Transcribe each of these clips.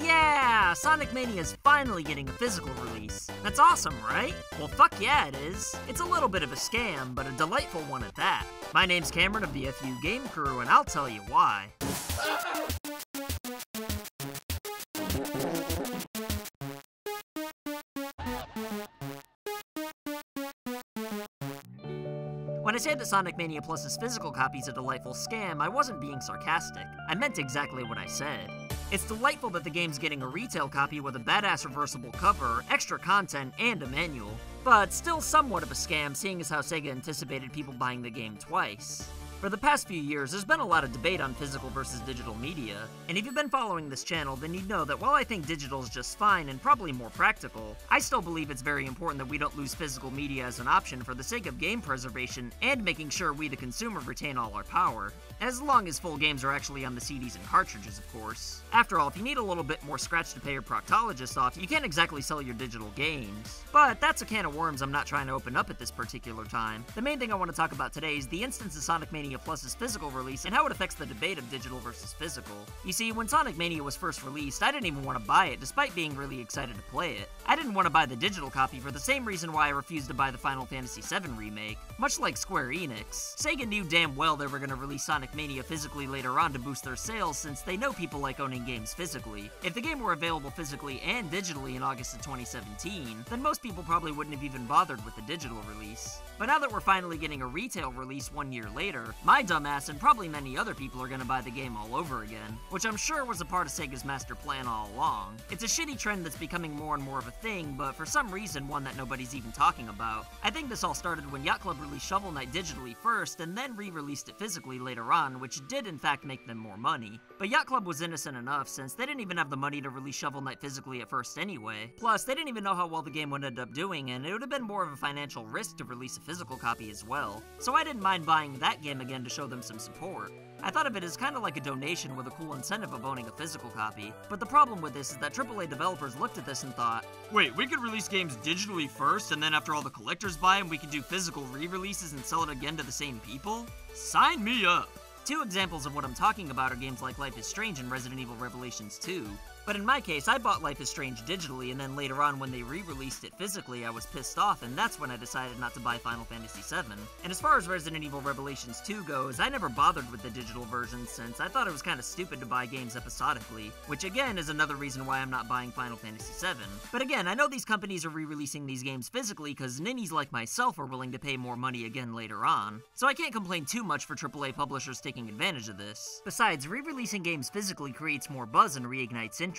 Yeah! Sonic Mania is finally getting a physical release. That's awesome, right? Well, fuck yeah, it is. It's a little bit of a scam, but a delightful one at that. My name's Cameron of the FUgameCrue, and I'll tell you why. When I say that Sonic Mania Plus's physical copy is a delightful scam, I wasn't being sarcastic. I meant exactly what I said. It's delightful that the game's getting a retail copy with a badass reversible cover, extra content, and a manual. But still somewhat of a scam, seeing as how Sega anticipated people buying the game twice. For the past few years, there's been a lot of debate on physical versus digital media, and if you've been following this channel, then you'd know that while I think digital is just fine and probably more practical, I still believe it's very important that we don't lose physical media as an option for the sake of game preservation and making sure we the consumer retain all our power. As long as full games are actually on the CDs and cartridges, of course. After all, if you need a little bit more scratch to pay your proctologist off, you can't exactly sell your digital games. But that's a can of worms I'm not trying to open up at this particular time. The main thing I want to talk about today is the instance of Sonic Mania Plus's physical release and how it affects the debate of digital versus physical. You see, when Sonic Mania was first released, I didn't even want to buy it despite being really excited to play it. I didn't want to buy the digital copy for the same reason why I refused to buy the Final Fantasy VII remake. Much like Square Enix, Sega knew damn well they were going to release Sonic Mania physically later on to boost their sales since they know people like owning games physically. If the game were available physically and digitally in August of 2017, then most people probably wouldn't have even bothered with the digital release. But now that we're finally getting a retail release 1 year later, my dumbass and probably many other people are gonna buy the game all over again, which I'm sure was a part of Sega's master plan all along. It's a shitty trend that's becoming more and more of a thing, but for some reason one that nobody's even talking about. I think this all started when Yacht Club released Shovel Knight digitally first and then re-released it physically later on, which did in fact make them more money. But Yacht Club was innocent enough since they didn't even have the money to release Shovel Knight physically at first anyway. Plus, they didn't even know how well the game would end up doing, and it would have been more of a financial risk to release a physical copy as well. So I didn't mind buying that game again to show them some support. I thought of it as kind of like a donation with a cool incentive of owning a physical copy. But the problem with this is that AAA developers looked at this and thought, wait, we could release games digitally first, and then after all the collectors buy them, we could do physical re-releases and sell it again to the same people? Sign me up! Two examples of what I'm talking about are games like Life is Strange and Resident Evil Revelations 2. But in my case, I bought Life is Strange digitally, and then later on when they re-released it physically, I was pissed off, and that's when I decided not to buy Final Fantasy VII. And as far as Resident Evil Revelations 2 goes, I never bothered with the digital version since I thought it was kind of stupid to buy games episodically, which again is another reason why I'm not buying Final Fantasy VII. But again, I know these companies are re-releasing these games physically because ninnies like myself are willing to pay more money again later on, so I can't complain too much for AAA publishers taking advantage of this. Besides, re-releasing games physically creates more buzz and reignites interest.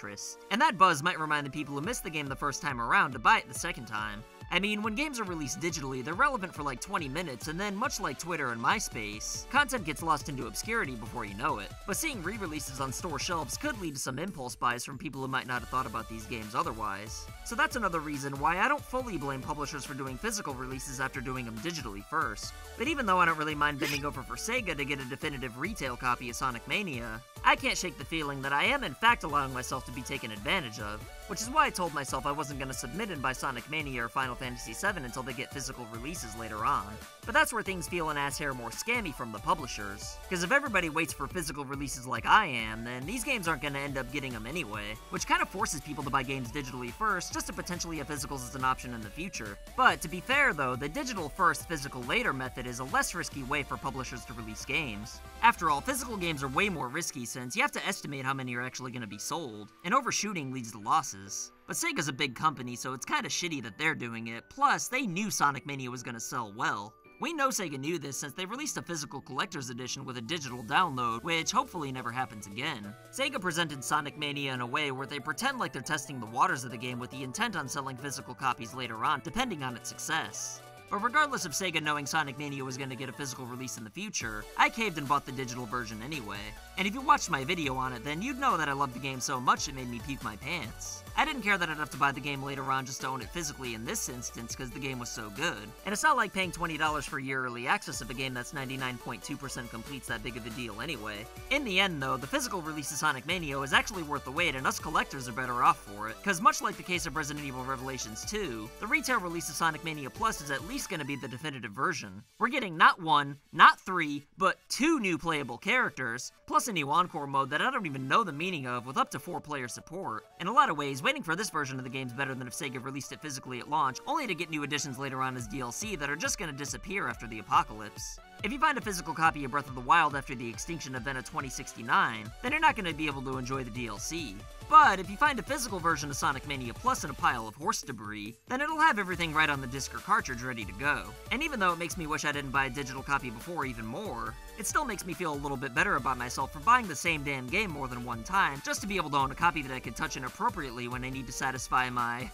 And that buzz might remind the people who missed the game the first time around to buy it the second time. I mean, when games are released digitally, they're relevant for like 20 minutes, and then, much like Twitter and MySpace, content gets lost into obscurity before you know it. But seeing re-releases on store shelves could lead to some impulse buys from people who might not have thought about these games otherwise. So that's another reason why I don't fully blame publishers for doing physical releases after doing them digitally first. But even though I don't really mind bending over for Sega to get a definitive retail copy of Sonic Mania, I can't shake the feeling that I am in fact allowing myself to be taken advantage of, which is why I told myself I wasn't going to submit and buy Sonic Mania or Final Fantasy VII until they get physical releases later on. But that's where things feel an ass hair more scammy from the publishers, because if everybody waits for physical releases like I am, then these games aren't going to end up getting them anyway, which kind of forces people to buy games digitally first just to potentially have physicals as an option in the future. But to be fair though, the digital first, physical later method is a less risky way for publishers to release games. After all, physical games are way more risky since you have to estimate how many are actually going to be sold, and overshooting leads to losses. But Sega's a big company, so it's kinda shitty that they're doing it, plus they knew Sonic Mania was gonna sell well. We know Sega knew this since they released a physical collector's edition with a digital download, which hopefully never happens again. Sega presented Sonic Mania in a way where they pretend like they're testing the waters of the game with the intent on selling physical copies later on, depending on its success. But regardless of Sega knowing Sonic Mania was going to get a physical release in the future, I caved and bought the digital version anyway. And if you watched my video on it, then you'd know that I loved the game so much it made me peep my pants. I didn't care that I'd have to buy the game later on just to own it physically in this instance because the game was so good. And it's not like paying $20 for a year early access of a game that's 99.2% complete's that big of a deal anyway. In the end though, the physical release of Sonic Mania is actually worth the wait and us collectors are better off for it, because much like the case of Resident Evil Revelations 2, the retail release of Sonic Mania Plus is at least least going to be the definitive version. We're getting not 1, not 3, but 2 new playable characters, plus a new Encore mode that I don't even know the meaning of with up to 4-player support. In a lot of ways, waiting for this version of the game's better than if Sega released it physically at launch, only to get new additions later on as DLC that are just going to disappear after the apocalypse. If you find a physical copy of Breath of the Wild after the extinction event of 2069, then you're not going to be able to enjoy the DLC. But if you find a physical version of Sonic Mania Plus in a pile of horse debris, then it'll have everything right on the disc or cartridge ready to go. And even though it makes me wish I didn't buy a digital copy before even more, it still makes me feel a little bit better about myself for buying the same damn game more than one time, just to be able to own a copy that I can touch inappropriately when I need to satisfy my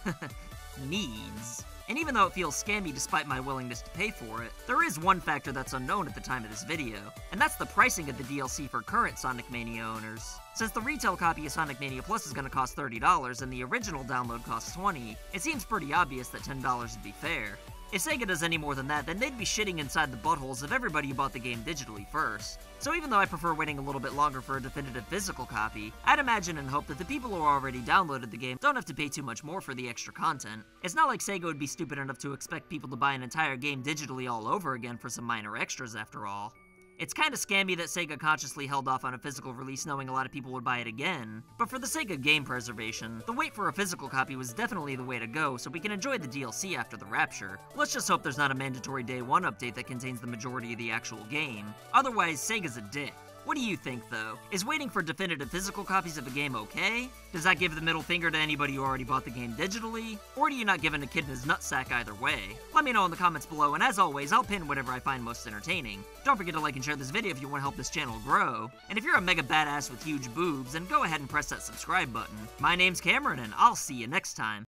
needs. And even though it feels scammy despite my willingness to pay for it, there is one factor that's unknown at the time of this video, and that's the pricing of the DLC for current Sonic Mania owners. Since the retail copy of Sonic Mania Plus is going to cost $30 and the original download costs $20, it seems pretty obvious that $10 would be fair. If Sega does any more than that, then they'd be shitting inside the buttholes of everybody who bought the game digitally first. So even though I prefer waiting a little bit longer for a definitive physical copy, I'd imagine and hope that the people who already downloaded the game don't have to pay too much more for the extra content. It's not like Sega would be stupid enough to expect people to buy an entire game digitally all over again for some minor extras after all. It's kinda scammy that Sega consciously held off on a physical release knowing a lot of people would buy it again, but for the sake of game preservation, the wait for a physical copy was definitely the way to go so we can enjoy the DLC after the rapture. Let's just hope there's not a mandatory Day 1 update that contains the majority of the actual game. Otherwise, Sega's a dick. What do you think, though? Is waiting for definitive physical copies of a game okay? Does that give the middle finger to anybody who already bought the game digitally? Or do you not give a kid in his nutsack either way? Let me know in the comments below, and as always, I'll pin whatever I find most entertaining. Don't forget to like and share this video if you want to help this channel grow. And if you're a mega badass with huge boobs, then go ahead and press that subscribe button. My name's Cameron, and I'll see you next time.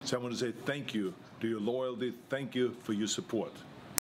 So I want to say thank you to your loyalty, thank you for your support.